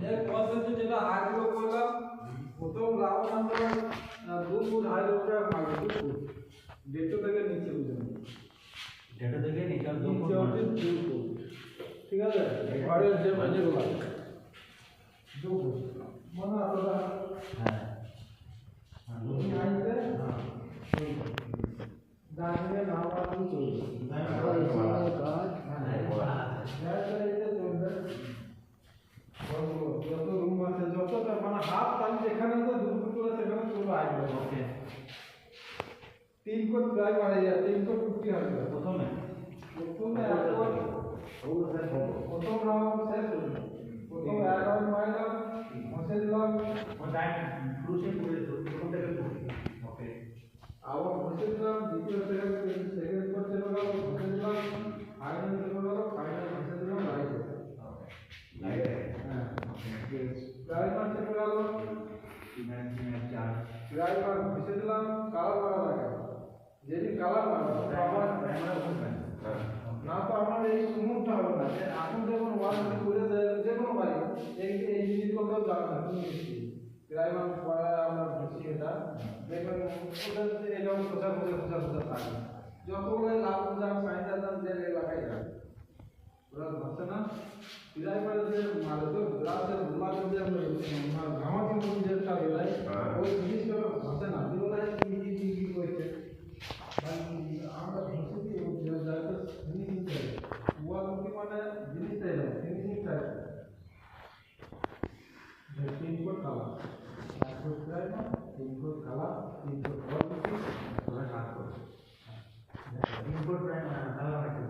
এর পদ্ধতি যেটা আগেও বললাম, প্রথম রাউন্ড আমরা 2 ফুট হাই রোডটা মারবো, 2 ফুট 1.5 থেকে নিচে বুঝুন, 1.5 থেকে নিচে 2 ফুট, ঠিক আছে? ঘরের যে যেগুলো 2 ফুট মনে আপনারা হ্যাঁ তুমি আইতে দাঁড়িয়ে নাও আর চলবে কাজ যত রুম আছে যতটা মানে হাফ টাইম যেখানে তো 2 ফুট করে সেখানে চলে আসবে। ওকে 3 ফুট প্রায় বাড়ে যায়, 3 ফুট 50 হবে প্রথমে প্রথম রাউন্ড শেষ হলো, প্রথম 1 রাউন্ড মারলাম, বসে দিলাম, ক্রুশে পুরো প্রথম থেকে ওকে আবার বসে দিলাম, দ্বিতীয় সেকেন্ড করতে গেলাম, বসে দিলাম, ফাইনাল চলে গেল, ফাইনাল বসে দিলাম, লাইট হ্যাঁ ড্রাইভার চলে গেল, ড্রাইভার বসে দিলাম, কালার মারা লাগে, যেদিন কালার মারবো আমার না তো আমার এই সুমুখটা হবে না। এখন যখন ওয়াল করে দেয় যে কোনো বাড়ি এই জিনিসগুলো কেউ জানে না, তুমি ড্রাইভার পরে আমরা বুঝছি এটা দেখবেন ওদের এরকম খোঁচা থাকে, যতগুলো লাভ দাম সাইন্সার দাম যে এলাকায় যায় ওরা ধরছে না। ড্রাইভার যে মারে তো গ্রাসের মাঝে যে আমরা ঘামাচি যেটা এলাই ওই জিনিসটা ধরছে না, যেগুলো কি করছে আমরা ধরছি ড্রাইভার ফিনিশিং চাই, ওয়াল মানে জিনিস চাই না, ফিনিশিং চাই 3 foot colour, 1 foot driver, 3 foot colour, 3 foot ঘর, 7 ফুট 3 ফুট কালার রাখতে